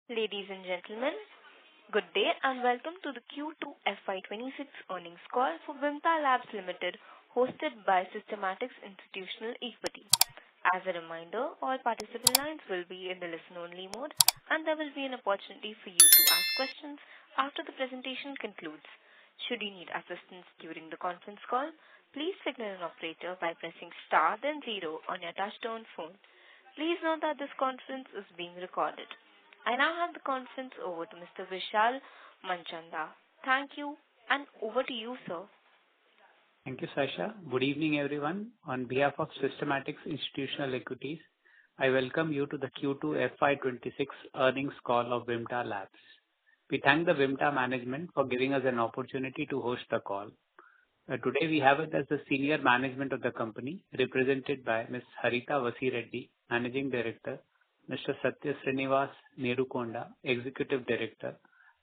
Ladies and gentlemen, good day and welcome to the Q2FY26 earnings call for Vimta Labs Limited, hosted by Systematix Institutional Equity. As a reminder, all participant lines will be in the listen-only mode, and there will be an opportunity for you to ask questions after the presentation concludes. Should you need assistance during the conference call, please signal an operator by pressing star then 0 on your touch-tone phone. Please note that this conference is being recorded. I now hand the conference over to Mr. Vishal Manchanda. Thank you, and over to you, sir. Thank you, Sasha. Good evening, everyone. On behalf of Systematix Institutional Equities, I welcome you to the Q2FY26 earnings call of Vimta Labs. We thank the Vimta management for giving us an opportunity to host the call. Today we have with us the senior management of the company, represented by Ms. Harita Vasireddy, Managing Director, Mr. Satya Srinivas Neerukonda, Executive Director,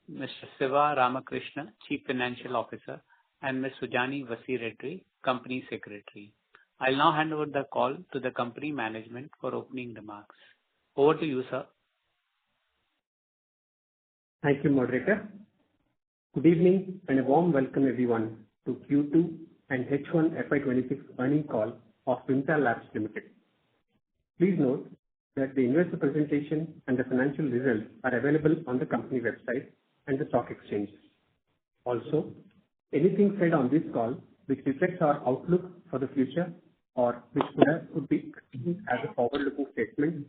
Mr. Siva Ramakrishna, Chief Financial Officer, and Ms. Sujani Vasireddy, Company Secretary. I'll now hand over the call to the company management for opening remarks. Over to you, sir. Thank you, moderator. Good evening and a warm welcome everyone to Q2 and H1 FY26 earnings call of Vimta Labs Limited. Please note that the investor presentation and the financial results are available on the company website and the stock exchanges. Also, anything said on this call which reflects our outlook for the future or which could be considered as a forward-looking statement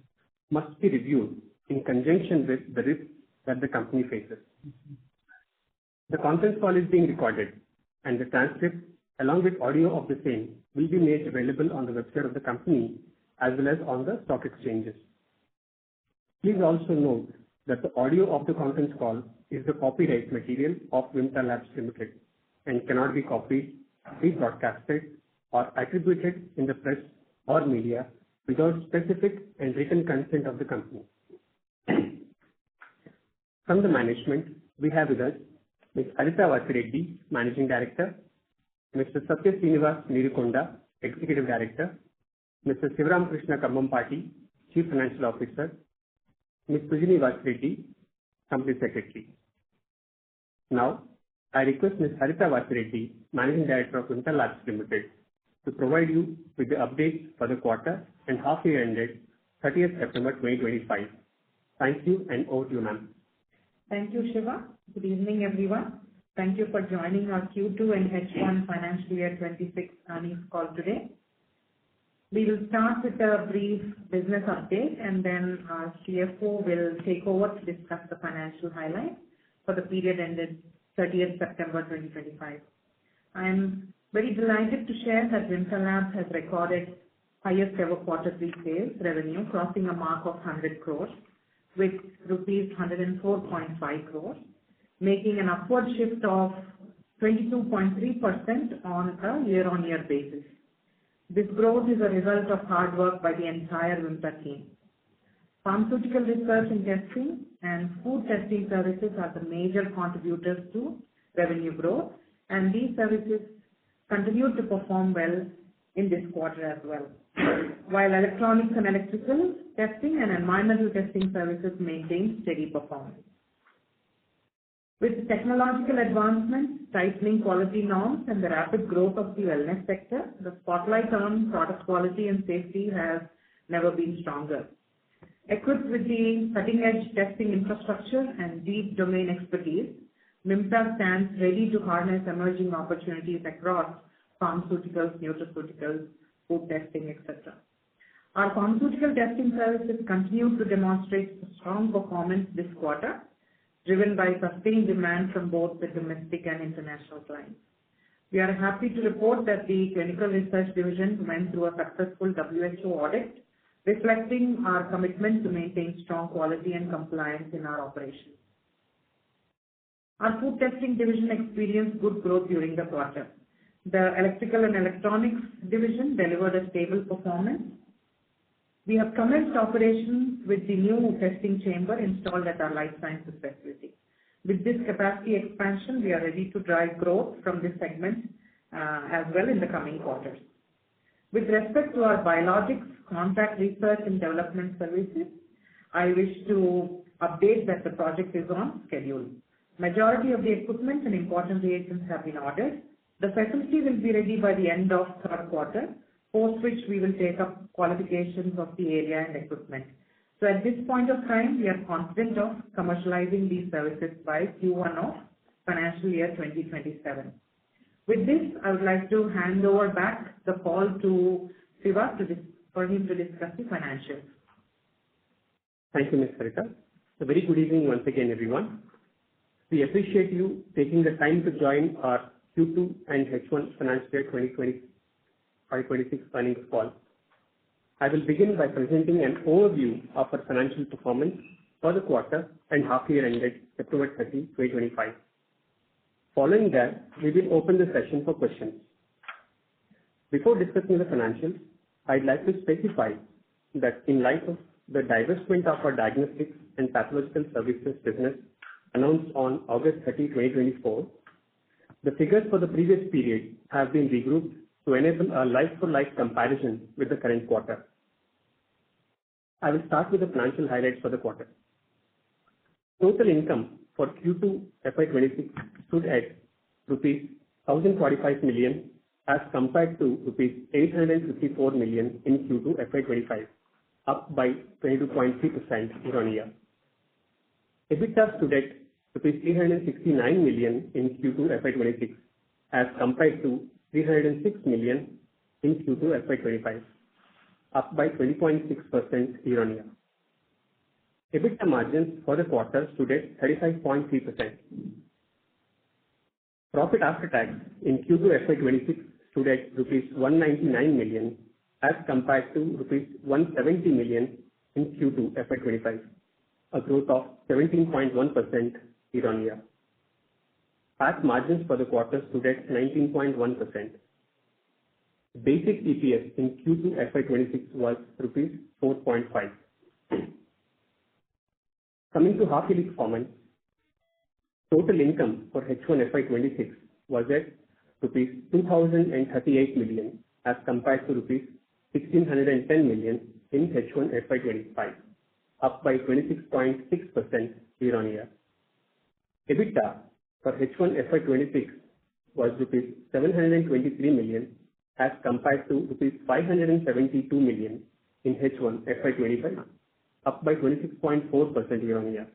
must be reviewed in conjunction with the risks that the company faces. The conference call is being recorded, and the transcript along with audio of the same will be made available on the website of the company as well as on the stock exchanges. Please also note that the audio of the conference call is the copyright material of Vimta Labs Limited and cannot be copied, rebroadcasted, or attributed in the press or media without specific and written consent of the company. From the management, we have with us Ms. Harita Vasireddy, Managing Director, Mr. Satya Srinivas Neerukonda, Executive Director, Mr. Siva Ramakrishna Kambhampati, Chief Financial Officer, Ms. Sujani Vasireddy, Company Secretary. Now, I request Ms. Harita Vasireddy, Managing Director of Vimta Labs Limited, to provide you with the updates for the quarter and half year ended 30th September 2025. Thank you, and over to you, ma'am. Thank you, Shiva. Good evening, everyone. Thank you for joining our Q2 and H1 financial year 26 earnings call today. We will start with a brief business update, and then our CFO will take over to discuss the financial highlights for the period ended 30th September 2025. I am very delighted to share that Vimta Labs has recorded highest ever quarterly sales revenue, crossing a mark of 100 crores with rupees 104.5 crores, making an upward shift of 22.3% on a year-on-year basis. This growth is a result of hard work by the entire Vimta team. Pharmaceutical research and testing and food testing services are the major contributors to revenue growth, and these services continue to perform well in this quarter as well, while electronics and electrical testing and environmental testing services maintain steady performance. With technological advancements, tightening quality norms, and the rapid growth of the wellness sector, the spotlight on product quality and safety has never been stronger. Equipped with the cutting-edge testing infrastructure and deep domain expertise, Vimta stands ready to harness emerging opportunities across pharmaceuticals, nutraceuticals, food testing, etc. Our pharmaceutical testing services continue to demonstrate strong performance this quarter, driven by sustained demand from both the domestic and international clients. We are happy to report that the Clinical Research Division went through a successful WHO audit, reflecting our commitment to maintain strong quality and compliance in our operations. Our Food Testing Division experienced good growth during the quarter. The Electrical and Electronics Division delivered a stable performance. We have commenced operations with the new testing chamber installed at our Life Sciences facility. With this capacity expansion, we are ready to drive growth from this segment as well in the coming quarters. With respect to our biologics, contract research and development services, I wish to update that the project is on schedule. Majority of the equipment and important reagents have been ordered. The facility will be ready by the end of third quarter, post which we will take up qualifications of the area and equipment. So at this point of time, we are confident of commercializing these services by Q1 of financial year 2027. With this, I would like to hand over back the call to Siva for him to discuss the financials. Thank you, Ms. Sarita. A very good evening once again, everyone. We appreciate you taking the time to join our Q2 and H1 financial year 2025-26 earnings call. I will begin by presenting an overview of our financial performance for the quarter and half year ended September 30, 2025. Following that, we will open the session for questions. Before discussing the financials, I'd like to specify that in light of the divestment of our diagnostics and pathological services business announced on August 30, 2024, the figures for the previous period have been regrouped to enable a like-for-like comparison with the current quarter. I will start with the financial highlights for the quarter. Total income for Q2 FY26 stood at rupees 1,045 million as compared to rupees 854 million in Q2 FY25, up by 22.3% year-on-year. EBITDA stood at rupees 369 million in Q2 FY26 as compared to 306 million in Q2 FY25, up by 20.6% year-on-year. EBITDA margins for the quarter stood at 35.3%. Profit after tax in Q2 FY26 stood at rupees 199 million as compared to rupees 170 million in Q2 FY25, a growth of 17.1% year-on-year. PAT margins for the quarter stood at 19.1%. Basic EPS in Q2 FY26 was rupees 4.5. Coming to half-yearly performance, total income for H1 FY26 was at rupees 2,038 million as compared to rupees 1,610 million in H1 FY25, up by 26.6% year-on-year. EBITDA for H1 FY26 was rupees 723 million as compared to rupees 572 million in H1 FY25, up by 26.4% year-on-year.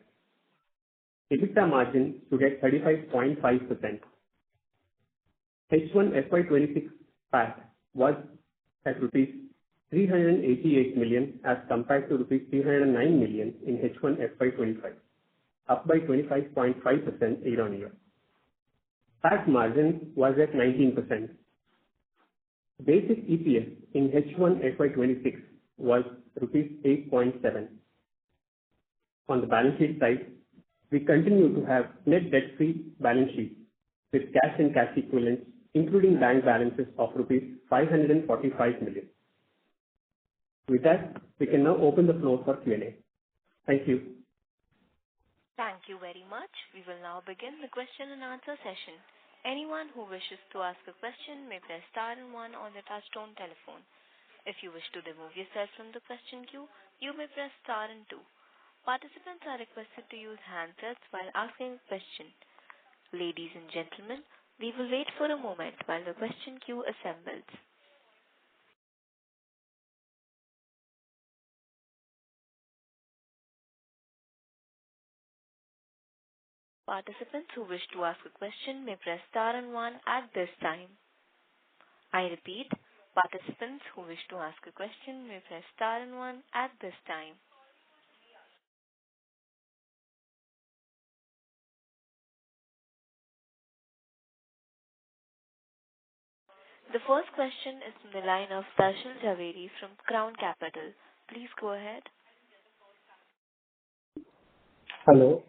EBITDA margin stood at 35.5%. H1 FY26 PAT was at rupees 388 million as compared to rupees 309 million in H1 FY25, up by 25.5% year-on-year. PAT margin was at 19%. Basic EPS in H1 FY26 was rupees 8.7. On the balance sheet side, we continue to have net debt-free balance sheet with cash and cash equivalents, including bank balances of rupees 545 million. With that, we can now open the floor for Q&A. Thank you. Thank you very much. We will now begin the question and answer session. Anyone who wishes to ask a question may press star and one on the touchtone telephone. If you wish to remove yourself from the question queue, you may press star and two. Participants are requested to use handsets while asking a question. Ladies and gentlemen, we will wait for a moment while the question queue assembles. Participants who wish to ask a question may press star and one at this time. I repeat, participants who wish to ask a question may press star and one at this time. The first question is from the line of Darshil Jhaveri from Crown Capital. Please go ahead. Hello.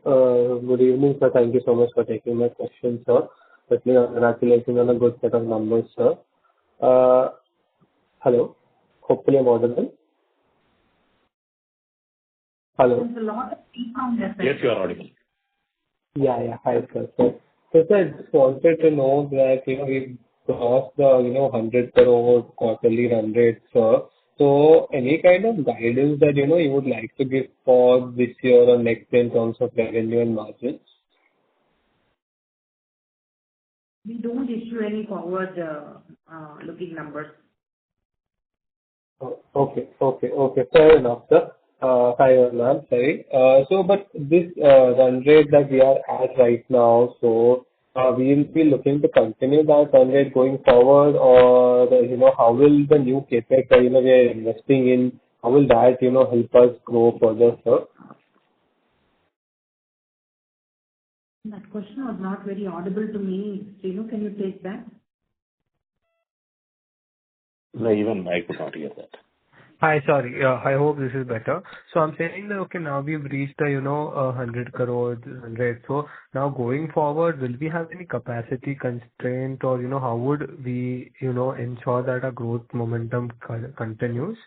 Good evening, sir. Thank you so much for taking my question, sir. Firstly, congratulations on a good set of numbers, sir. Hello. Hopefully, I'm audible. Hello. There's a lot of background effect. Yes, you are audible. Yeah. Hi, sir. So, sir, I just wanted to know that, we've crossed the, 100 crore quarterly run rate, sir. So any kind of guidance that, you would like to give for this year or next year in terms of revenue and margins? We don't issue any forward looking numbers. Oh, okay. Fair enough, sir. Hi, ma'am. Sorry. But this run rate that we are at right now, we will be looking to continue that run rate going forward, or, how will the new CapEx that, we are investing in, how will that, help us grow further, sir? That question was not very audible to me. Srinu, can you take that? No, even I could not hear that. Hi, sorry. I hope this is better. So I'm saying that, okay, now we've reached the, 100 crore rate. So now going forward, will we have any capacity constraint, or, how would we, ensure that our growth momentum continues?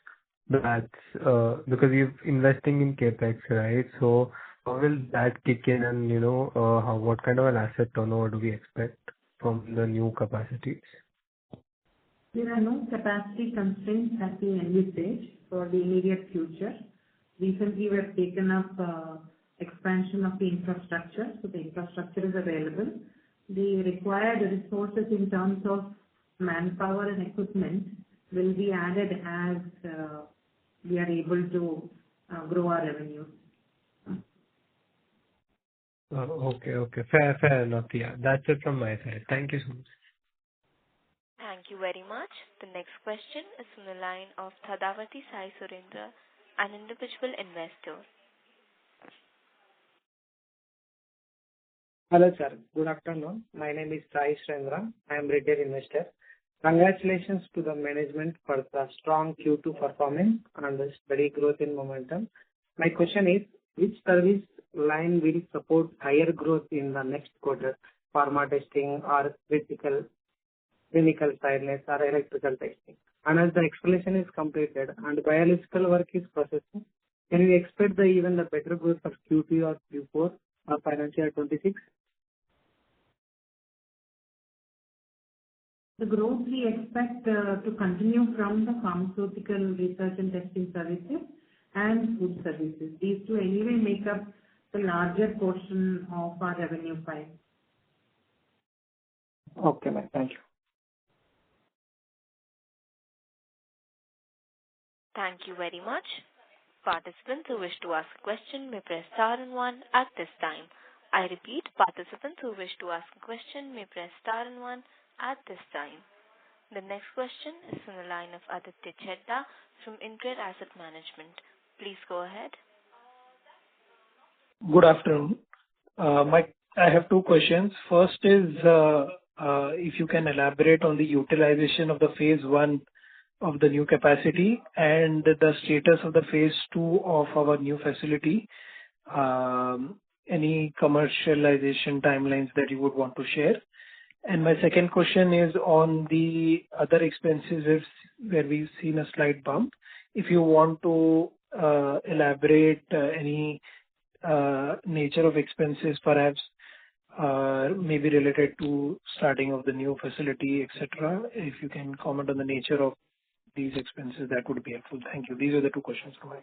That's because we're investing in CapEx, right? So how will that kick in, and, what kind of an asset turnover do we expect from the new capacities? There are no capacity constraints at the envisage for the immediate future. Recently, we have taken up expansion of the infrastructure, so the infrastructure is available. The required resources in terms of manpower and equipment will be added as we are able to grow our revenue. Okay. Fair enough. Yeah, that's it from my side. Thank you so much. Thank you very much. The next question is from the line of Thadavati Sai Surendra, an individual investor. Hello, sir. Good afternoon. My name is Sai Surendra. I am retail investor. Congratulations to the management for the strong Q2 performance and the steady growth in momentum. My question is, which service line will support higher growth in the next quarter? Pharma testing or clinical silence or electrical testing? And as the explanation is completed and biological work is processing, can we expect even the better growth for Q3 or Q4 of financial year 26? The growth we expect to continue from the pharmaceutical research and testing services and food services. These two anyway make up the larger portion of our revenue pie. Okay, ma'am. Thank you. Thank you very much. Participants who wish to ask a question may press star and one at this time. I repeat, participants who wish to ask a question may press star and one at this time. The next question is from the line of Aditya Chedda from InCred Asset Management. Please go ahead. Good afternoon. I have two questions. First is, if you can elaborate on the utilization of the phase 1 of the new capacity and the status of the phase 2 of our new facility. Any commercialization timelines that you would want to share? And my second question is on the other expenses where we've seen a slight bump. If you want to elaborate any nature of expenses, perhaps maybe related to starting of the new facility, etc. If you can comment on the nature of these expenses, that would be helpful. Thank you. These are the two questions for me.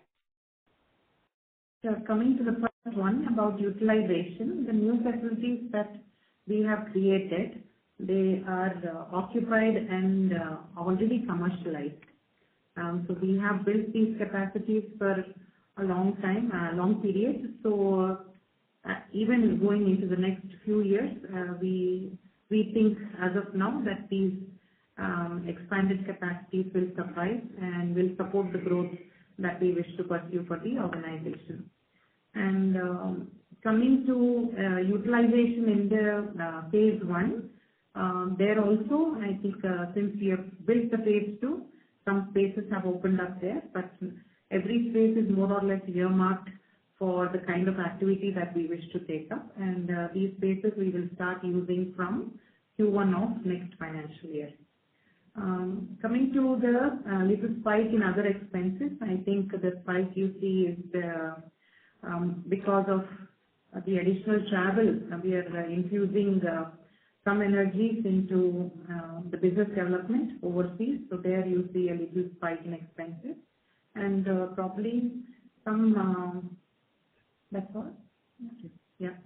So coming to the first one about utilization, the new facilities that we have created, they are occupied and already commercialized. So we have built these capacities for a long time, a long period. So even going into the next few years, we think as of now that these expanded capacities will suffice and will support the growth that we wish to pursue for the organization. And coming to utilization in the phase 1, there also, I think since we have built the phase 2, some spaces have opened up there, but every space is more or less earmarked for the kind of activity that we wish to take up. And these spaces we will start using from Q1 of next financial year. Coming to the little spike in other expenses, I think the spike you see is because of the additional travel. We are infusing some energies into the business development overseas. So there you see a little spike in expenses, and probably some, that's all. Yeah.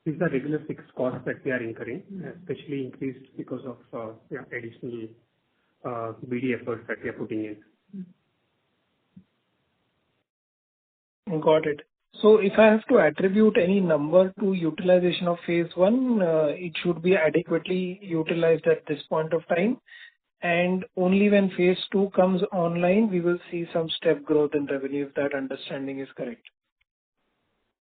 These are regular fixed costs that we are incurring, especially increased because of additional BD efforts that we are putting in. Got it. So if I have to attribute any number to utilization of phase one, it should be adequately utilized at this point of time. And only when phase two comes online, we will see some step growth in revenue, if that understanding is correct.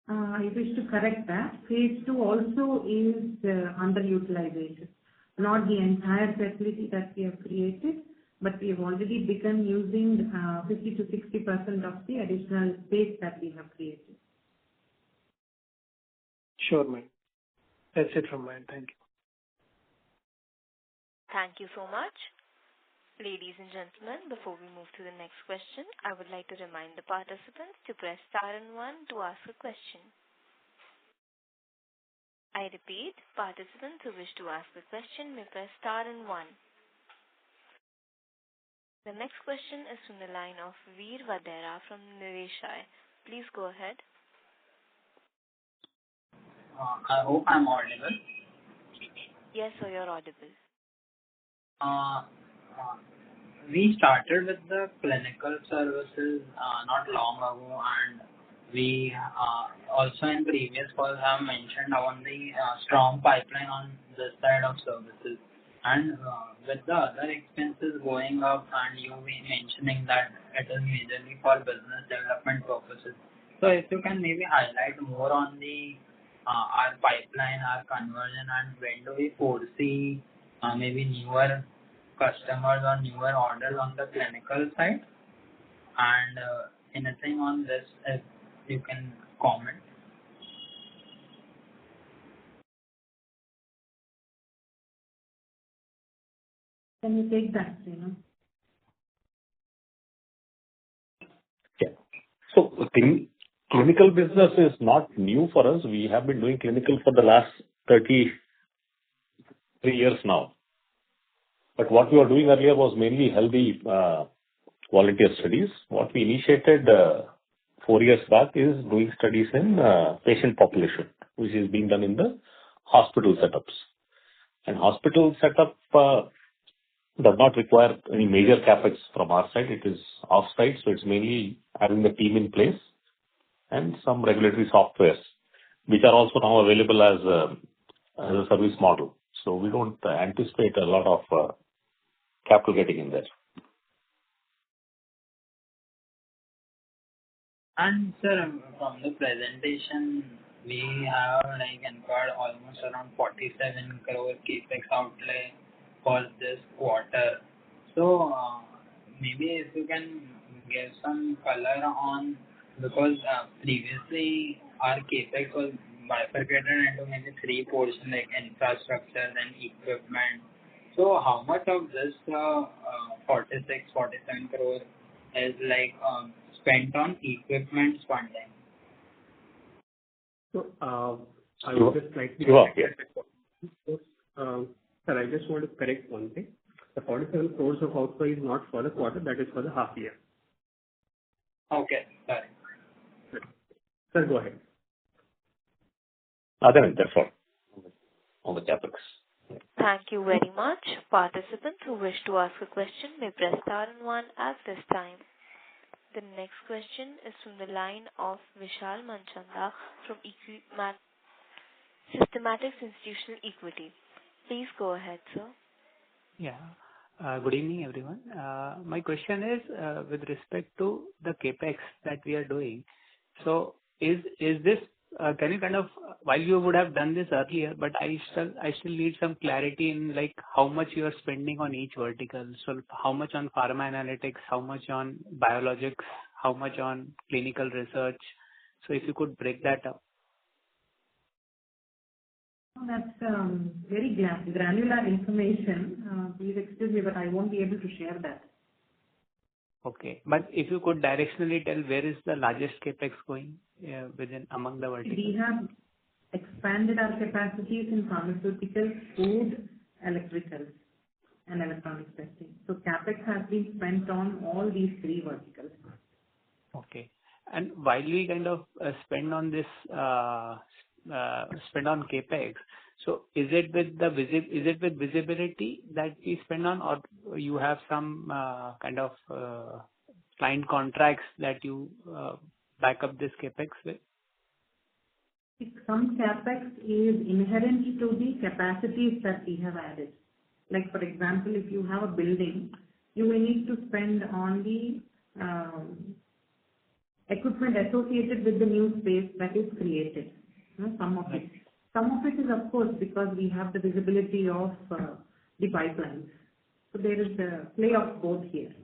I wish to correct that. Phase two also is underutilization. Not the entire facility that we have created, but we have already begun using 50 to 60% of the additional space that we have created. Sure, ma'am. That's it from mine. Thank you. Thank you so much. Ladies and gentlemen, before we move to the next question, I would like to remind the participants to press star and 1 to ask a question. I repeat, participants who wish to ask a question may press star and 1. The next question is from the line of Veer Vadera from Niveshai. Please go ahead. I hope I'm audible. Yes, sir, you're audible. We started with the clinical services not long ago, and we also in previous calls have mentioned on the strong pipeline on this side of services. And with the other expenses going up and you mentioning that it is majorly for business development purposes. So if you can maybe highlight more on the our pipeline, our conversion, and when do we foresee maybe newer customers or newer orders on the clinical side, and anything on this if you can comment. Can you take that, Srinu? Yeah. So clinical business is not new for us. We have been doing clinical for the last 33 years now. But what we were doing earlier was mainly healthy volunteer studies. What we initiated 4 years back is doing studies in patient population, which is being done in the hospital setups. And hospital setup does not require any major capex from our side. It is off-site, so it's mainly having the team in place and some regulatory softwares, which are also now available as a service model. So we don't anticipate a lot of capital getting in there. And sir, from the presentation, we have incurred almost around 47 crore capex outlay for this quarter. So maybe if you can give some color on, because previously our capex was bifurcated into maybe 3 portions like infrastructure and equipment. So how much of this 47 crore is spent on equipment funding? So I will just slightly sir, I just want to correct one thing. The 47 crores of outlay is not for the quarter, that is for the half year. Okay, sorry. Sir, go ahead. That's all on the capex. Thank you very much. Participants who wish to ask a question may press star and 1 at this time. The next question is from the line of Vishal Manchanda from Systematics Institutional Equity. Please go ahead, sir. Yeah. Good evening, everyone. My question is with respect to the capex that we are doing. So is this can you kind of, while you would have done this earlier, but I still need some clarity in how much you are spending on each vertical. So how much on pharma analytics, how much on biologics, how much on clinical research. So if you could break that up. That's very granular information. Please excuse me, but I won't be able to share that. Okay. But if you could directionally tell where is the largest capex going among the verticals? We have expanded our capacities in pharmaceutical, food, electricals, and electronics testing. So CapEx has been spent on all these three verticals. Okay. And while we kind of spend on this, spend on CapEx, so is it with visibility that we spend on, or you have some kind of client contracts that you back up this CapEx with? Some CapEx is inherent to the capacities that we have added. Like, for example, if you have a building, you will need to spend on the equipment associated with the new space that is created. Some of it. Some of it is, of course, because we have the visibility of the pipelines. So there is a play of both here.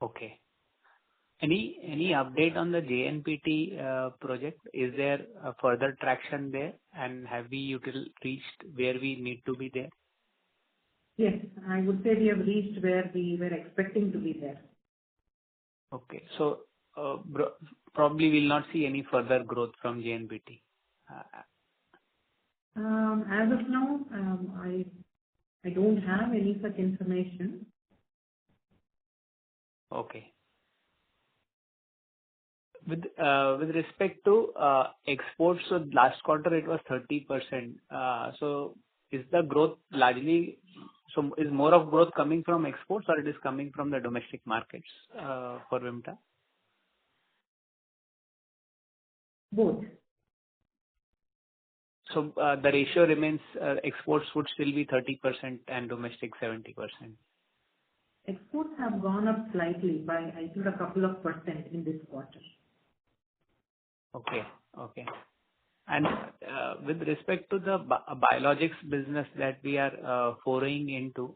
Okay. Any update on the JNPT project? Is there a further traction there, and have we reached where we need to be there? Yes, I would say we have reached where we were expecting to be there. Okay. So probably will not see any further growth from JNPT. As of now, I don't have any such information. Okay. With respect to exports, so last quarter it was 30%. So is the growth largely, so is more of growth coming from exports, or it is coming from the domestic markets for Vimta? Both. So the ratio remains, exports would still be 30% and domestic 70%. Exports have gone up slightly by, I think, a couple of percent in this quarter. Okay. Okay. And with respect to the biologics business that we are foraying into,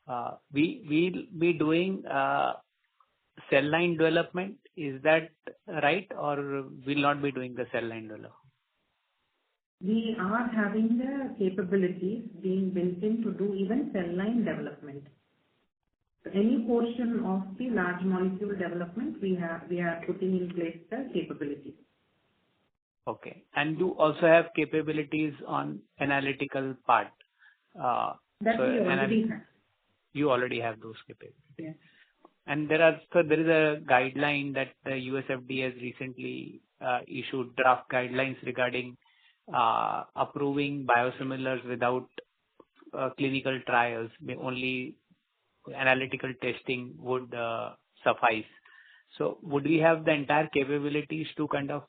we'll be doing cell line development. Is that right, or will not be doing the cell line development? We are having the capabilities being built in to do even cell line development. So any portion of the large molecule development, we are putting in place the capabilities. Okay. And you also have capabilities on analytical part. That we already have. You already have those capabilities. Yes. And there is a guideline that the US FDA has recently issued, draft guidelines regarding approving biosimilars without clinical trials. Only analytical testing would suffice. So would we have the entire capabilities to kind of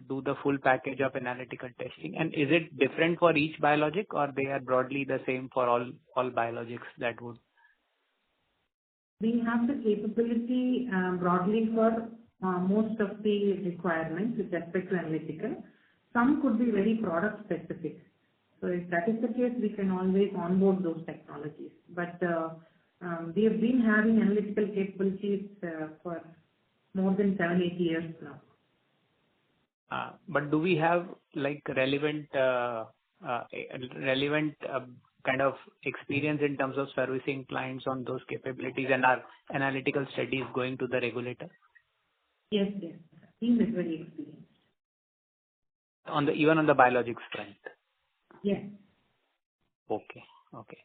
do the full package of analytical testing? And is it different for each biologic, or they are broadly the same for all biologics that would? We have the capability broadly for most of the requirements with respect to analytical. Some could be very product specific. So if that is the case, we can always onboard those technologies. But we have been having analytical capabilities for more than 7-8 years now. But do we have like relevant kind of experience in terms of servicing clients on those capabilities, and our analytical studies going to the regulator? Yes, yes. Team is very experienced. Even on the biologics front? Yes. Okay. Okay.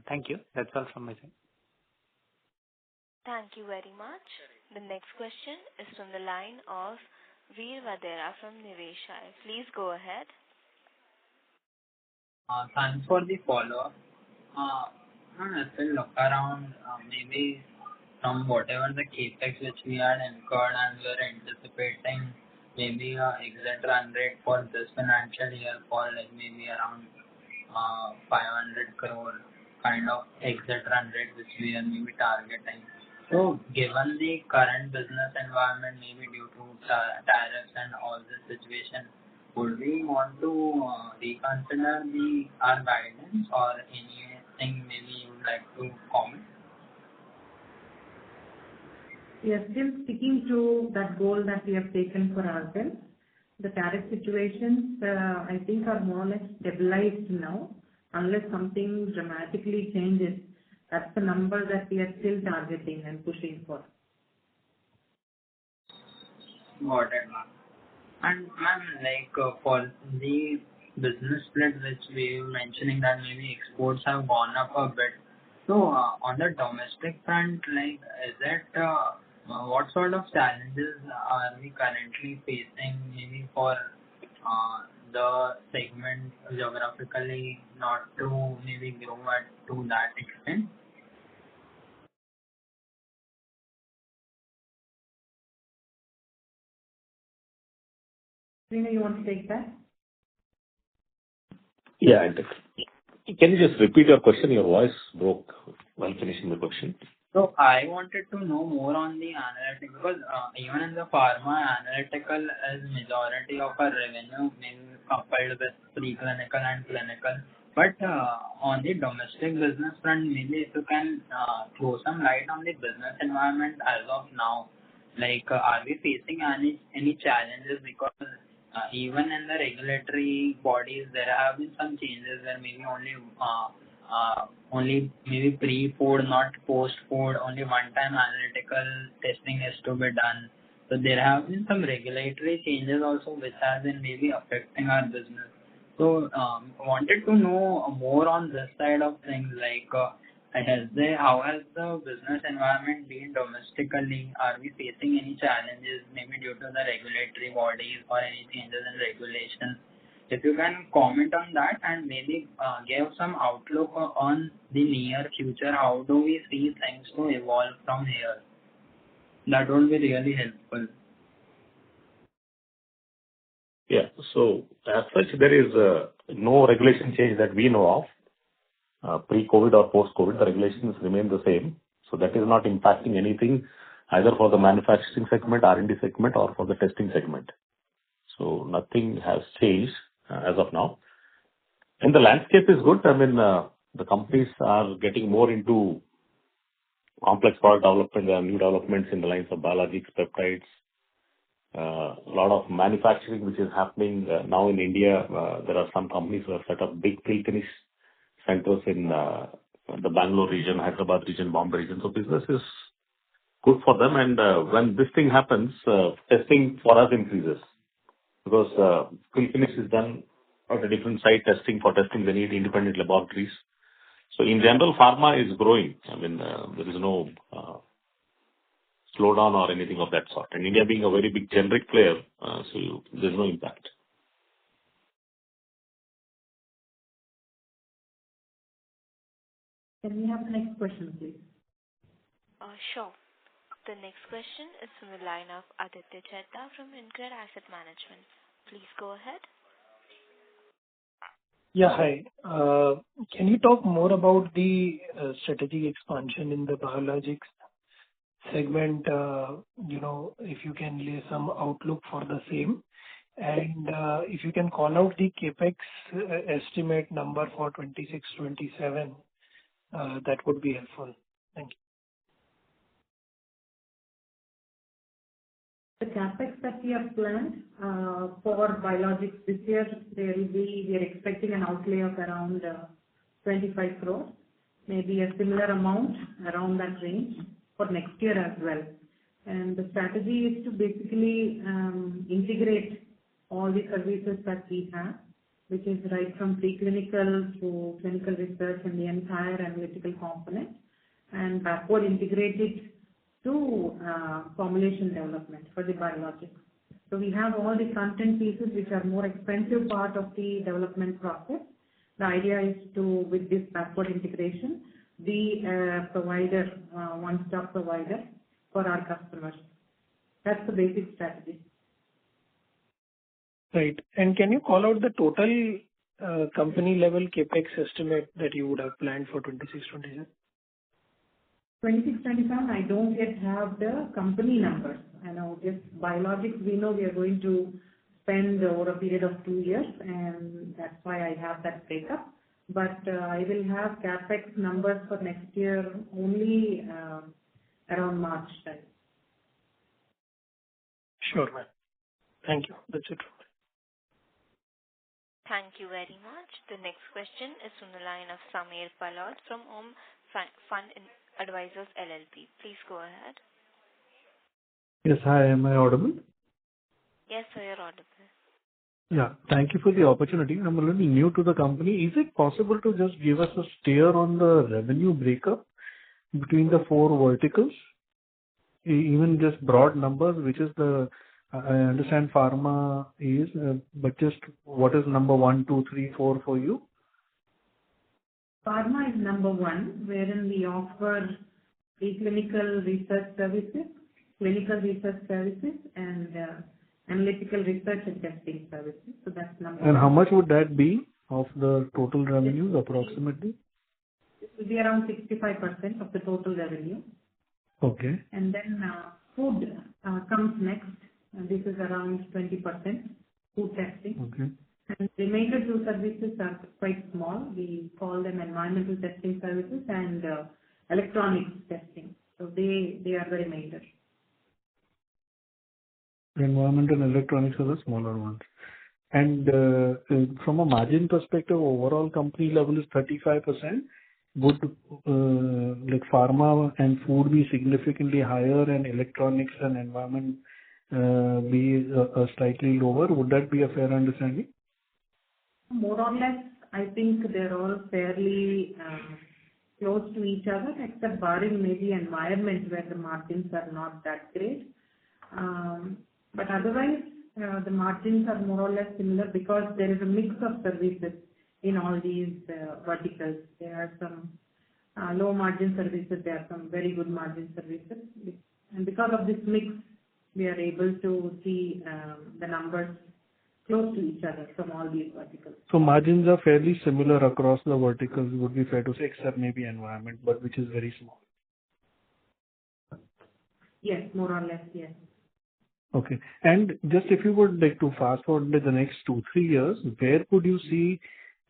Thank you. That's all from my side. Thank you very much. The next question is from the line of Veer Vadera from Niveshaay. Please go ahead. Thanks for the follow-up. If we look around, maybe from whatever the capex which we had incurred, and we are anticipating maybe a exit run rate for this financial year for like maybe around 500 crore kind of exit run rate which we are maybe targeting. So given the current business environment, maybe due to tariffs and all this situation, would we want to reconsider our guidance, or anything maybe you would like to comment? We are still sticking to that goal that we have taken for ourselves. The tariff situations, I think, are more or less stabilized now, unless something dramatically changes. That's the number that we are still targeting and pushing for. Got it, ma'am. And ma'am, for the business split which we were mentioning that maybe exports have gone up a bit. So on the domestic front, is it what sort of challenges are we currently facing maybe for the segment geographically not to maybe grow at to that extent? Rina, you want to take that? Yeah. Can you just repeat your question? Your voice broke while finishing the question. So I wanted to know more on the analytics because even in the pharma, analytical is majority of our revenue maybe coupled with preclinical and clinical. But on the domestic business front, maybe if you can throw some light on the business environment as of now. Are we facing any challenges because even in the regulatory bodies, there have been some changes where maybe only maybe pre-food, not post-food, only one-time analytical testing is to be done. So there have been some regulatory changes also which has been maybe affecting our business. So wanted to know more on this side of things, how has the business environment been domestically? Are we facing any challenges maybe due to the regulatory bodies or any changes in regulations? If you can comment on that and maybe give some outlook on the near future, how do we see things to evolve from here? That would be really helpful. Yeah. So as such, there is no regulation change that we know of. Pre-COVID or post-COVID, the regulations remain the same. So that is not impacting anything either for the manufacturing segment, R&D segment, or for the testing segment. So nothing has changed as of now. And the landscape is good. I mean, the companies are getting more into complex product development. There are new developments in the lines of biologics, peptides, a lot of manufacturing which is happening now in India. There are some companies who have set up big pre-finish centers in the Bangalore region, Hyderabad region, Bombay region. So business is good for them. And when this thing happens, testing for us increases because pre-finish is done at a different site. For testing, they need independent laboratories. So in general, pharma is growing. I mean, there is no slowdown or anything of that sort. And India being a very big generic player, so there's no impact. Can we have the next question, please? Sure. The next question is from the line of Aditya Chheda from InCred Asset Management. Please go ahead. Yeah, hi. Can you talk more about the strategic expansion in the biologics segment? If you can lay some outlook for the same. And if you can call out the CapEx estimate number for 26-27, that would be helpful. Thank you. The CapEx that we have planned for biologics this year, we are expecting an outlay of around 25 crores, maybe a similar amount around that range for next year as well. And the strategy is to basically integrate all the services that we have, which is right from preclinical to clinical research and the entire analytical component, and backward integrate it to formulation development for the biologics. So we have all the front-end pieces which are more expensive part of the development process. The idea is to, with this backward integration, be a provider, one-stop provider for our customers. That's the basic strategy. Right. And can you call out the total company level CapEx estimate that you would have planned for 26-27? 26-27, I don't yet have the company numbers. I know just biologics, we know we are going to spend over a period of 2 years, and that's why I have that breakup. But I will have CapEx numbers for next year only around March time. Sure, ma'am. Thank you. That's it. Thank you very much. The next question is from the line of Samir Palod from Om Fund Advisors LLP. Please go ahead. Yes, hi. Am I audible? Yes, sir, you're audible. Yeah. Thank you for the opportunity. I'm a little new to the company. Is it possible to just give us a steer on the revenue breakup between the four verticals? Even just broad numbers, which is I understand pharma is, but just what is number 1, 2, 3, 4 for you? Pharma is number one, wherein we offer preclinical research services, clinical research services, and analytical research and testing services. So that's number And one. how much would that be of the total revenues approximately? It will be around 65% of the total revenue. Okay. And then food comes next. This is around 20%, food testing. Okay. And the remainder two services are quite small. We call them environmental testing services and electronics testing. So they are the remainder. Environment and electronics are the smaller ones. And from a margin perspective, overall company level is 35%. Would like pharma and food be significantly higher and electronics and environment be slightly lower? Would that be a fair understanding? More or less, I think they're all fairly close to each other, except barring maybe environment where the margins are not that great. But otherwise, the margins are more or less similar because there is a mix of services in all these verticals. There are some low margin services, there are some very good margin services. And because of this mix, we are able to see the numbers close to each other from all these verticals. So margins are fairly similar across the verticals, would be fair to say, except maybe environment, but which is very small. Yes, more or less, yes. Okay. And just if you would like to fast forward to the next 2-3 years, where could you see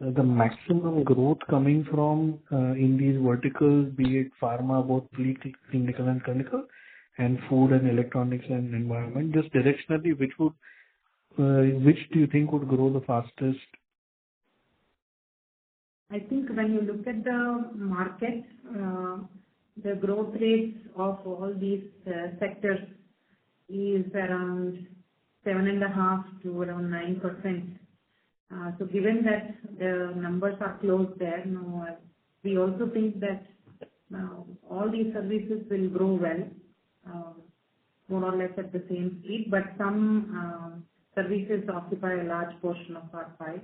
the maximum growth coming from in these verticals, be it pharma, both clinical and clinical, and food and electronics and environment? Just directionally, which do you think would grow the fastest? I think when you look at the market, the growth rates of all these sectors is around 7.5 to around 9%. So given that the numbers are close there, we also think that all these services will grow well, more or less at the same speed, but some services occupy a large portion of our pie.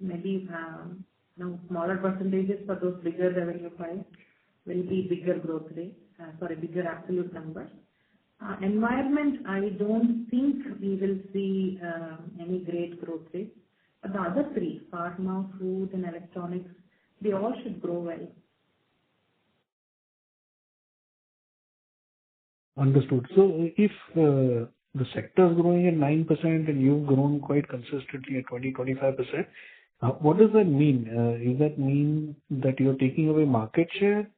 Maybe smaller percentages for those bigger revenue pies will be bigger growth rate, bigger absolute numbers. Environment, I don't think we will see any great growth rate. But the other three, pharma, food, and electronics, they all should grow well. Understood. So if the sector is growing at 9% and you've grown quite consistently at 20-25%, what does that mean? Does that mean that you're taking away market share?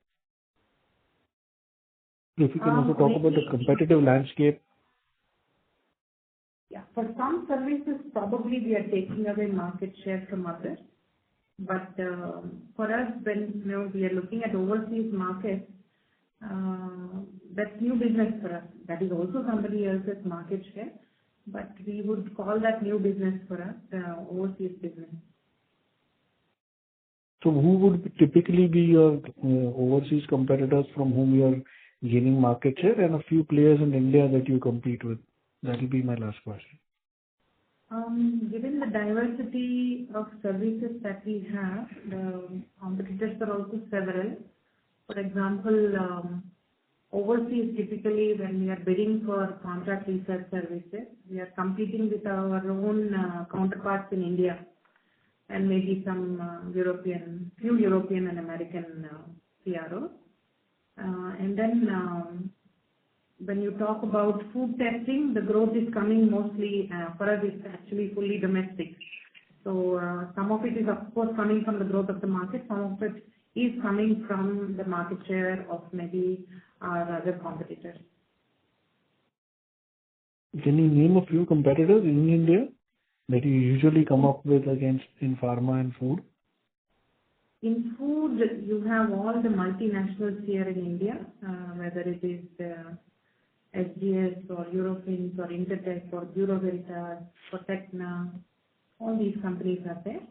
If you can also talk about the competitive landscape. Yeah, for some services, probably we are taking away market share from others. But for us, when we are looking at overseas markets, that's new business for us. That is also somebody else's market share, but we would call that new business for us, overseas business. So who would typically be your overseas competitors from whom you are gaining market share, and a few players in India that you compete with? That will be my last question. Given the diversity of services that we have, the competitors are also several. For example, overseas, typically when we are bidding for contract research services, we are competing with our own counterparts in India and maybe some few European and American CROs. And then when you talk about food testing, the growth is coming mostly, for us it's actually fully domestic. So some of it is of course coming from the growth of the market, some of it is coming from the market share of maybe our other competitors. Can you name a few competitors in India that you usually come up with against in pharma and food? In food, you have all the multinationals here in India, whether it is SGS or Eurofins or Intertech or Bureau Veritas or Tecna. All these companies are there.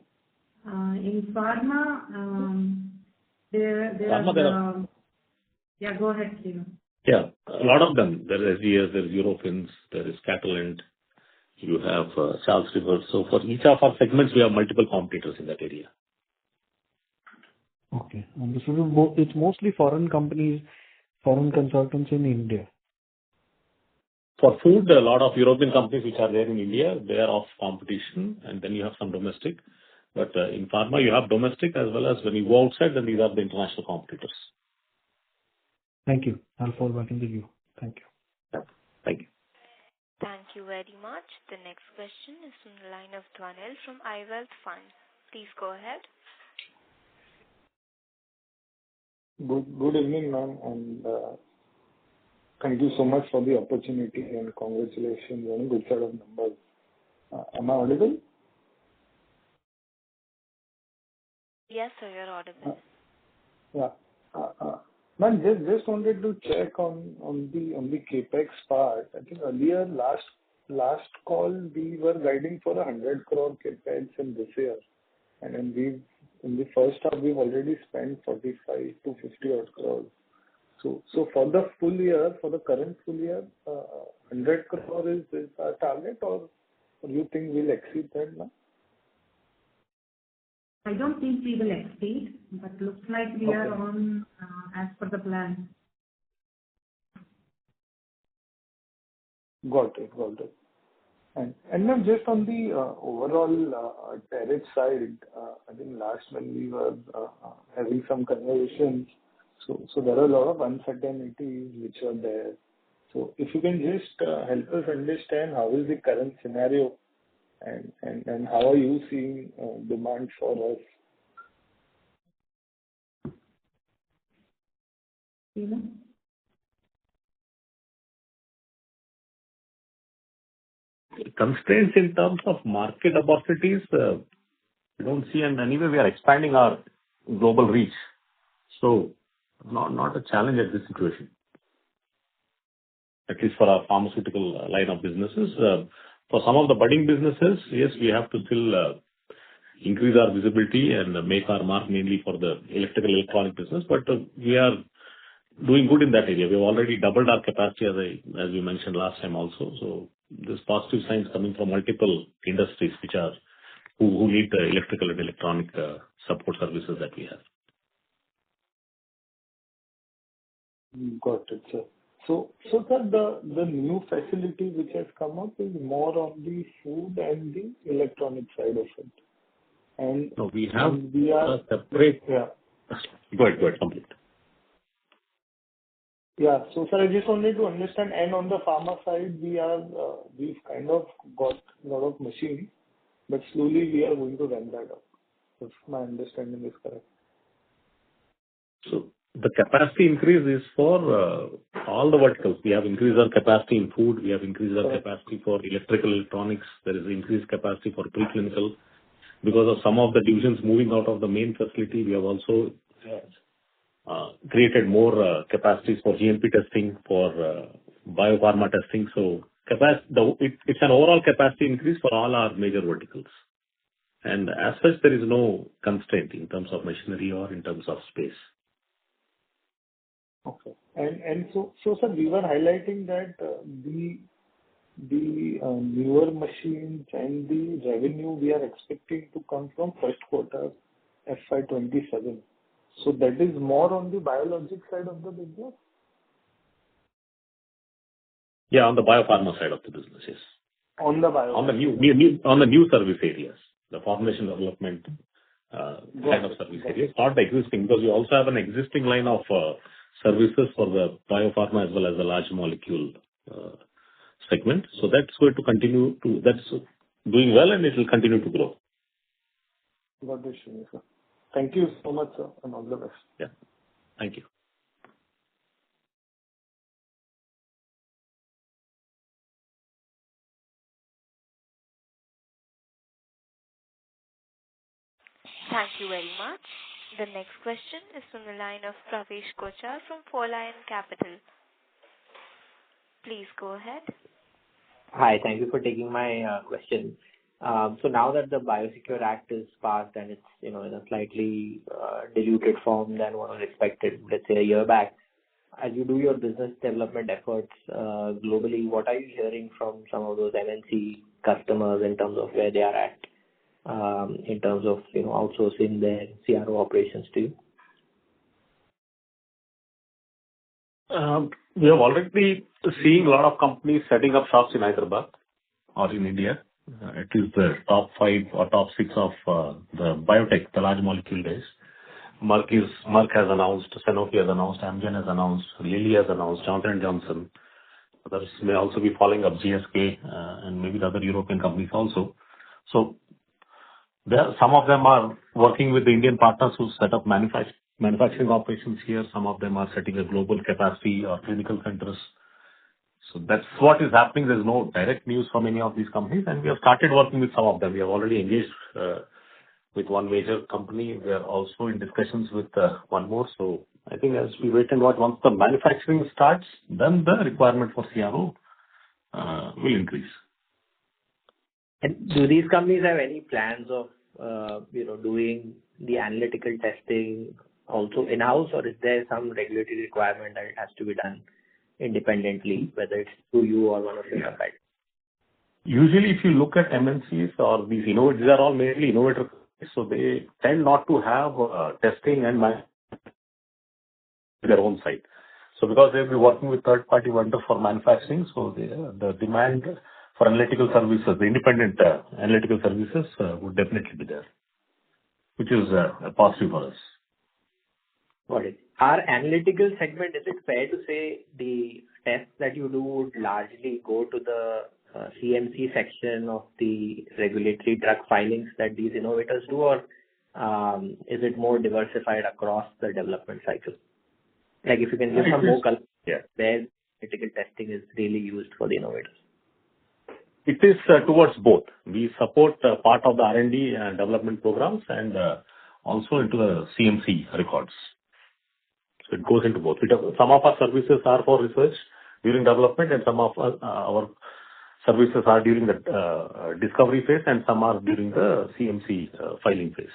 In pharma, yeah, go ahead, Srinu. Yeah, a lot of them. There is SGS, there is Eurofins, there is Catalent, you have Charles River. So for each of our segments, we have multiple competitors in that area. Okay. Understood. It's mostly foreign companies, foreign consultants in India. For food, a lot of European companies which are there in India, they are of competition, and then you have some domestic. But in pharma, you have domestic as well as when you go outside, then these are the international competitors. Thank you. I'll fall back in the queue. Thank you. Yeah. Thank you. Thank you very much. The next question is from the line of Dwanel from iWealth Fund. Please go ahead. Good evening, ma'am, and thank you so much for the opportunity and congratulations on a good set of numbers. Am I audible? Yes, sir, you're audible. Yeah. Ma'am, just wanted to check on the CapEx part. I think earlier, last call, we were guiding for 100 crore CapEx in this year. And then in the first half, we've already spent 45 to 50 odd crores. So for the full year, for the current full year, 100 crore is our target, or do you think we'll exceed that now? I don't think we will exceed, but looks like we are on as per the plan. Got it. And then just on the overall tariff side, I think last when we were having some conversations, so there are a lot of uncertainties which are there. So if you can just help us understand how is the current scenario and how are you seeing demand for us? Constraints in terms of market opportunities, we don't see, and anyway, we are expanding our global reach. So not a challenge at this situation, at least for our pharmaceutical line of businesses. For some of the budding businesses, yes, we have to still increase our visibility and make our mark mainly for the electrical electronic business, but we are doing good in that area. We have already doubled our capacity, as we mentioned last time also. So there's positive signs coming from multiple industries who need the electrical and electronic support services that we have. Got it, sir. So sir, the new facility which has come up is more on the food and the electronic side of it. And no, we have a separate. Yeah. Go ahead, complete. Yeah. So sir, I just wanted to understand, and on the pharma side, we've kind of got a lot of machines, but slowly we are going to ramp that up, if my understanding is correct. So the capacity increase is for all the verticals. We have increased our capacity in food. We have increased our capacity for electrical electronics. There is increased capacity for preclinical. Because of some of the divisions moving out of the main facility, we have also created more capacities for GMP testing, for biopharma testing. So it's an overall capacity increase for all our major verticals. And as such, there is no constraint in terms of machinery or in terms of space. Okay. And so sir, we were highlighting that the newer machines and the revenue we are expecting to come from first quarter FY27. So that is more on the biologic side of the business? Yeah, on the biopharma side of the business, yes. On the biopharma. On the new service areas, the formulation development kind of service areas, not the existing, because we also have an existing line of services for the biopharma as well as the large molecule segment. So that's going to continue that's doing well, and it will continue to grow. Got it, sir. Thank you so much, sir, and all the best. Yeah. Thank you. Thank you very much. The next question is from the line of Pravesh Kochar from Four Lion Capital. Please go ahead. Hi, thank you for taking my question. So now that the Biosecure Act is passed and it's in a slightly diluted form than what was expected, let's say a year back, as you do your business development efforts globally, what are you hearing from some of those MNC customers in terms of where they are at in terms of outsourcing their CRO operations to you? We have already seen a lot of companies setting up shops in Hyderabad or in India. It is the top 5 or top 6 of the biotech, the large molecule guys. Merck has announced, Sanofi has announced, Amgen has announced, Lilly has announced, Johnson & Johnson. Others may also be following up, GSK and maybe the other European companies also. So some of them are working with the Indian partners who set up manufacturing operations here. Some of them are setting a global capacity or clinical centers. So that's what is happening. There's no direct news from any of these companies, and we have started working with some of them. We have already engaged with one major company. We are also in discussions with one more. So I think as we wait and watch, once the manufacturing starts, then the requirement for CRO will increase. And do these companies have any plans of doing the analytical testing also in-house, or is there some regulatory requirement that it has to be done independently, whether it's through you or one of your competitors? Usually, if you look at MNCs or these innovators, these are all mainly innovators, so they tend not to have testing and their own site. So because they'll be working with third-party vendors for manufacturing, so the demand for analytical services, the independent analytical services would definitely be there, which is a positive for us. Got it. Our analytical segment, is it fair to say the tests that you do would largely go to the CMC section of the regulatory drug filings that these innovators do, or is it more diversified across the development cycle? Like if you can give some more color where analytical testing is really used for the innovators. It is towards both. We support part of the R&D and development programs and also into the CMC records. So it goes into both. Some of our services are for research during development, and some of our services are during the discovery phase, and some are during the CMC filing phase,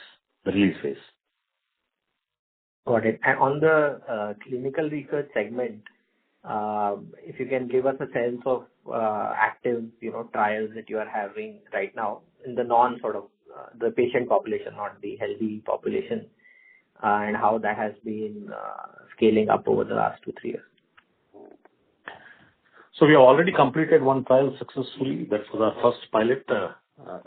the release phase. Got it. And on the clinical research segment, if you can give us a sense of active trials that you are having right now in the the patient population, not the healthy population, and how that has been scaling up over the last 2-3 years. So we have already completed one trial successfully. That was our first pilot, a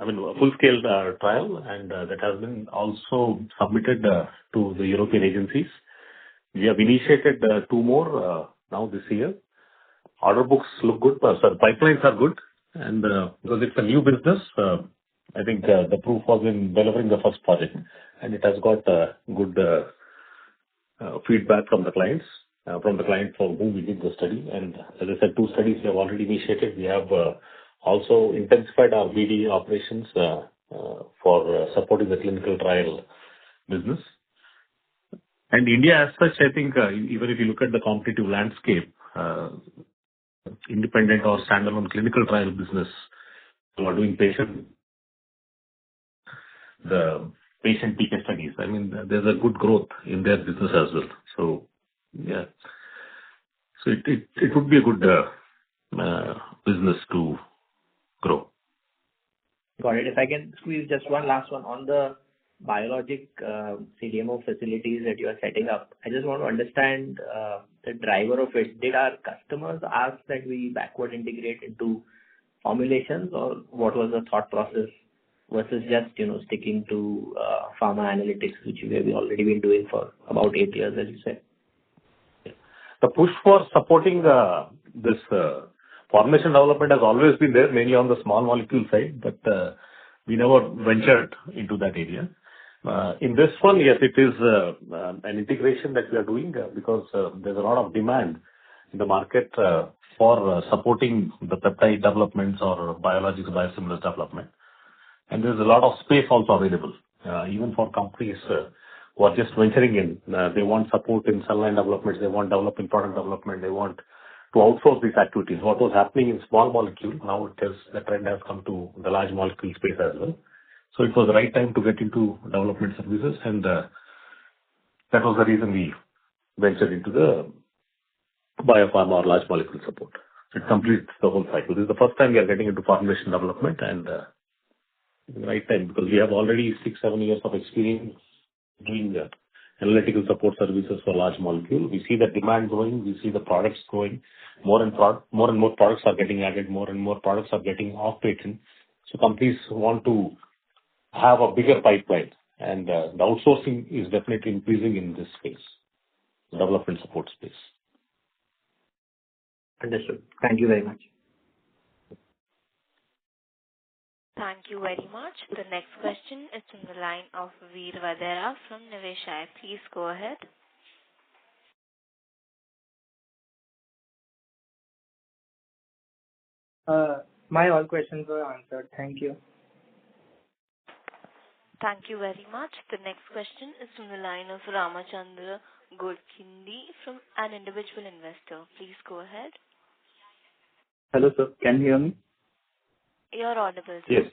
full-scale trial, and that has been also submitted to the European agencies. We have initiated 2 more now this year. Order books look good. Pipelines are good, and because it's a new business, I think the proof was in delivering the first project, and it has got good feedback from the clients, from the client for whom we did the study. And as I said, 2 studies we have already initiated. We have also intensified our BD operations for supporting the clinical trial business. And India as such, I think even if you look at the competitive landscape, independent or standalone clinical trial business who are doing the patient PK studies, I mean, there's a good growth in their business as well. So, yeah. So it would be a good business to grow. Got it. If I can squeeze just one last one on the biologic CDMO facilities that you are setting up, I just want to understand the driver of it. Did our customers ask that we backward integrate into formulations, or what was the thought process versus just sticking to pharma analytics, which we have already been doing for about 8 years, as you said? The push for supporting this formulation development has always been there, mainly on the small molecule side, but we never ventured into that area. In this one, yes, it is an integration that we are doing because there's a lot of demand in the market for supporting the peptide developments or biologics, biosimilars development. And there's a lot of space also available, even for companies who are just venturing in. They want support in cell line development, they want developing product development, they want to outsource these activities. What was happening in small molecule, now the trend has come to the large molecule space as well. So it was the right time to get into development services, and that was the reason we ventured into the biopharma or large molecule support. It completes the whole cycle. This is the first time we are getting into formulation development, and the right time, because we have already 6-7 years of experience doing analytical support services for large molecule. We see the demand growing, we see the products growing. More and more products are getting added, more and more products are getting off patent. So companies want to have a bigger pipeline, and the outsourcing is definitely increasing in this space, the development support space. Understood. Thank you very much. Thank you very much. The next question is from the line of Veer Vadera from Niveshaay. Please go ahead. My all questions were answered. Thank you. Thank you very much. The next question is from the line of Ramachandra Godkindi from an individual investor. Please go ahead. Hello, sir. Can you hear me? You're audible. Yes.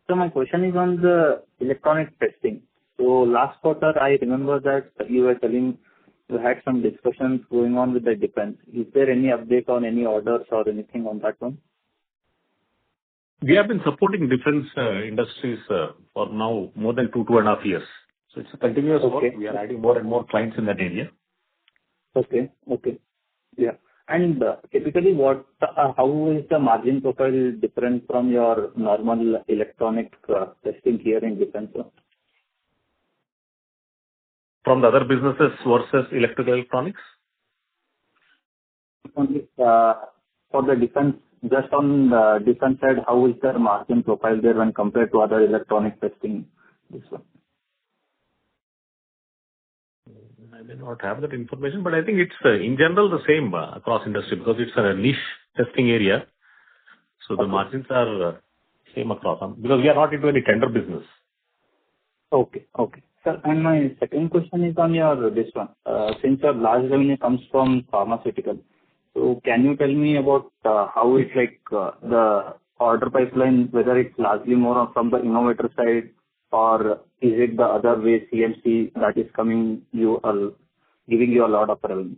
So my question is on the electronic testing. So last quarter, I remember that you were telling you had some discussions going on with the defense. Is there any update on any orders or anything on that one? We have been supporting defense industries for now more than 2.5 years. So it's a continuous work. We are adding more and more clients in that area. Okay. Yeah. And typically, how is the margin profile different from your normal electronic testing here in defense? From the other businesses versus electrical electronics? Only for the defense, just on the defense side, how is the margin profile there when compared to other electronic testing? This one. I may not have that information, but I think it's in general the same across industry because it's a niche testing area. So the margins are same across because we are not into any tender business. Okay. Sir, and my second question is on this one. Since your large revenue comes from pharmaceutical, so can you tell me about how it's like the order pipeline, whether it's largely more from the innovator side, or is it the other way, CMC, that is giving you a lot of revenue?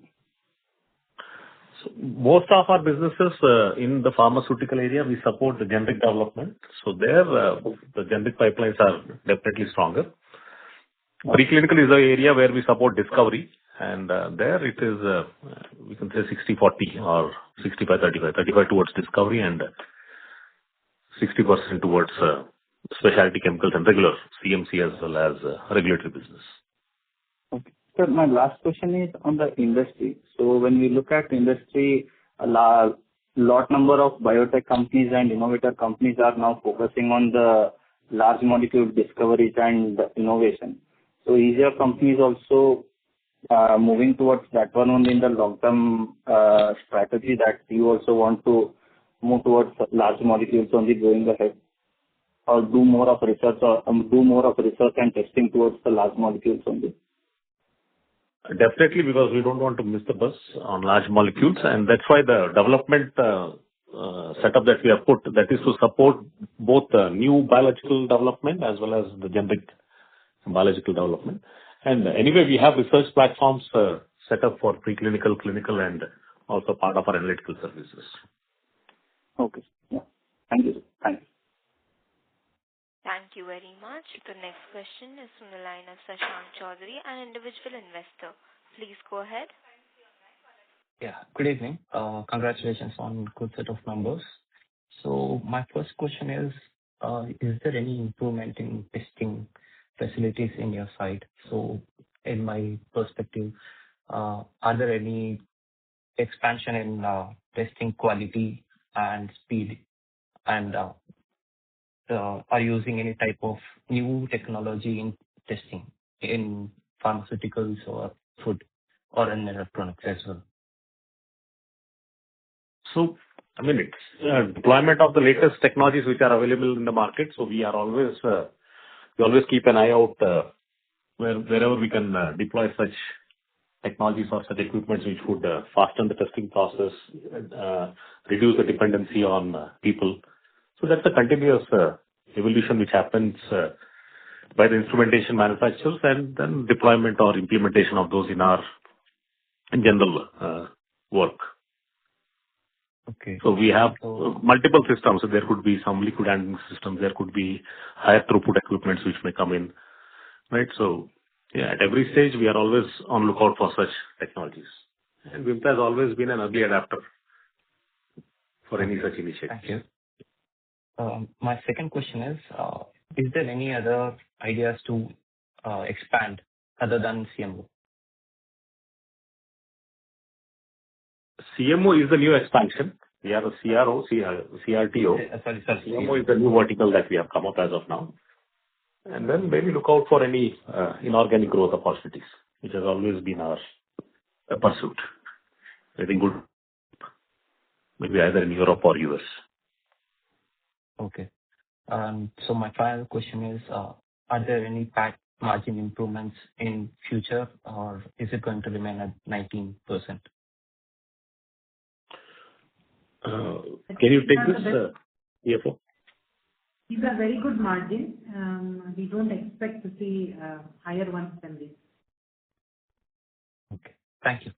So most of our businesses in the pharmaceutical area, we support the generic development. So there, the generic pipelines are definitely stronger. Preclinical is the area where we support discovery, and there it is, we can say 60-40 or 65-35. 35 towards discovery and 60% towards specialty chemicals and regular CMC as well as regulatory business. Okay. Sir, my last question is on the industry. So when we look at industry, a lot number of biotech companies and innovator companies are now focusing on the large molecule discoveries and innovation. So is your companies also moving towards that one only in the long-term strategy that you also want to move towards large molecules only going ahead? Or do more of research and testing towards the large molecules only? Definitely, because we don't want to miss the bus on large molecules, and that's why the development setup that we have put, that is to support both the new biological development as well as the generic biological development. And anyway, we have research platforms set up for preclinical, clinical, and also part of our analytical services. Okay. Yeah. Thank you. Thanks. Thank you very much. The next question is from the line of Shashank Chaudhary, an individual investor. Please go ahead. Yeah. Good evening. Congratulations on good set of numbers. So my first question is there any improvement in testing facilities in your side? So in my perspective, are there any expansion in testing quality and speed, and are you using any type of new technology in testing in pharmaceuticals or food or in electronics as well? So, I mean, it's deployment of the latest technologies which are available in the market. So we are always, we always keep an eye out wherever we can deploy such technologies or such equipments which would fasten the testing process, reduce the dependency on people. So that's a continuous evolution which happens by the instrumentation manufacturers and then deployment or implementation of those in our general work. Okay. So we have multiple systems. So there could be some liquid handling systems. There could be higher throughput equipments which may come in, right? So yeah, at every stage we are always on lookout for such technologies. And Vimta has always been an early adapter for any such initiative. Thank you. My second question is there any other ideas to expand other than CMO? CMO is the new expansion. We have a CRO, CRTO. Sorry. CMO is the new vertical that we have come up as of now. And then maybe look out for any inorganic growth opportunities, which has always been our pursuit. I think good, maybe either in Europe or US. Okay. So my final question is, are there any PAT margin improvements in future, or is it going to remain at 19%? Can you take this, CFO? These are very good margins. We don't expect to see higher ones than this. Okay. Thank you.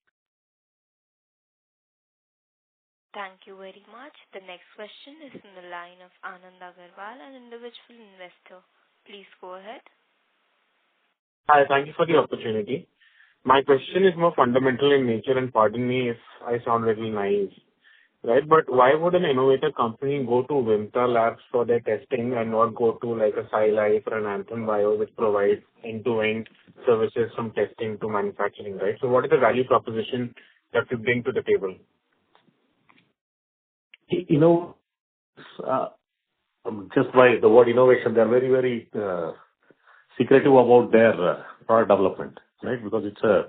Thank you very much. The next question is from the line of Anand Agarwal, an individual investor. Please go ahead. Hi, thank you for the opportunity. My question is more fundamental in nature, and pardon me if I sound a little naive, right? But why would an innovator company go to Vimta Labs for their testing and not go to like a SciLife or an Anthem Bio, which provides end-to-end services from testing to manufacturing, right? So what is the value proposition that you bring to the table? Just by the word innovation, they're very, very secretive about their product development, right? Because it's a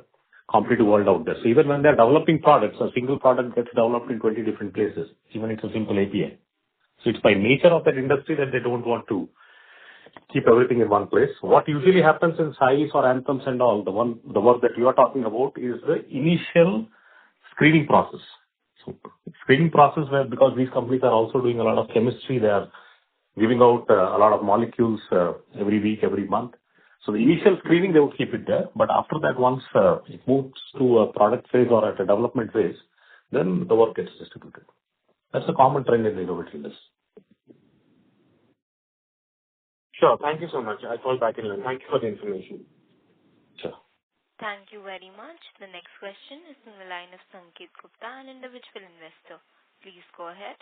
competitive world out there. So even when they're developing products, a single product gets developed in 20 different places, even it's a simple API. So it's by nature of that industry that they don't want to keep everything in one place. What usually happens in SciLife or Anthems and all, the work that you are talking about is the initial screening process. So screening process where, because these companies are also doing a lot of chemistry, they are giving out a lot of molecules every week, every month. So the initial screening, they would keep it there. But after that, once it moves to a product phase or at a development phase, then the work gets distributed. That's a common trend in the innovative industry. Sure. Thank you so much. I'll call back in line. Thank you for the information. Sure. Thank you very much. The next question is from the line of Sanket Gupta, an individual investor. Please go ahead.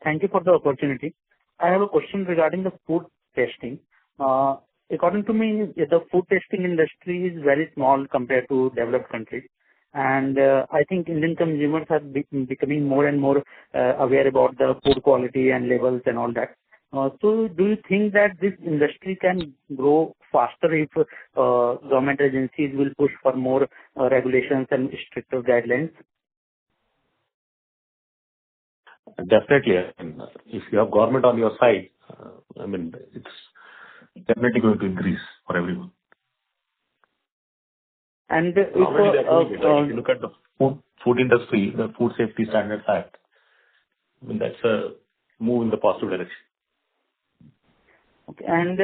Thank you for the opportunity. I have a question regarding the food testing. According to me, the food testing industry is very small compared to developed countries. And I think Indian consumers are becoming more and more aware about the food quality and labels and all that. So do you think that this industry can grow faster if government agencies will push for more regulations and stricter guidelines? Definitely. If you have government on your side, it's definitely going to increase for everyone. And if you look at the food industry, the Food Safety Standards Act, that's a move in the positive direction. Okay. And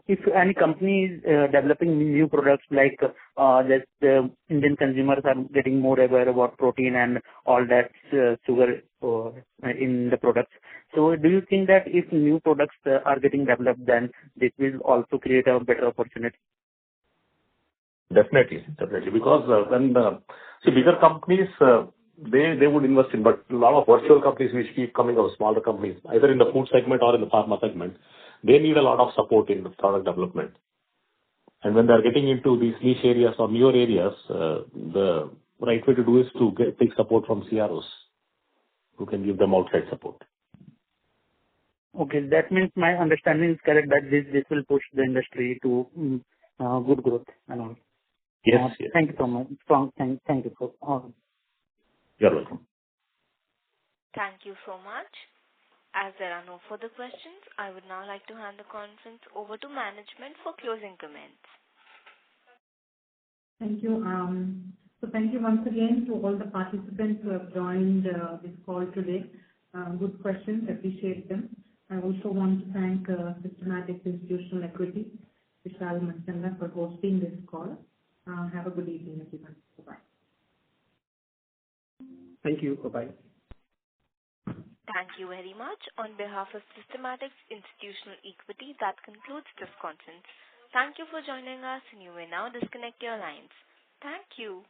if any company is developing new products like that, the Indian consumers are getting more aware about protein and all that sugar in the products. So do you think that if new products are getting developed, then this will also create a better opportunity? Definitely. Because when bigger companies, they would invest in, but a lot of virtual companies which keep coming out, smaller companies, either in the food segment or in the pharma segment, they need a lot of support in the product development. And when they're getting into these niche areas or newer areas, the right way to do is to take support from CROs who can give them outside support. Okay, that means my understanding is correct that this will push the industry to good growth and all. Yes. Thank you so much. Thank you for all. You're welcome. Thank you so much. As there are no further questions, I would now like to hand the conference over to management for closing comments. Thank you. So thank you once again to all the participants who have joined this call today. Good questions, appreciate them. I also want to thank Systematics Institutional Equity, Vishal Machanda, for hosting this call. Have a good evening, everyone. Bye-bye. Thank you. Bye-bye. Thank you very much. On behalf of Systematics Institutional Equity, that concludes this conference. Thank you for joining us, and you may now disconnect your lines. Thank you.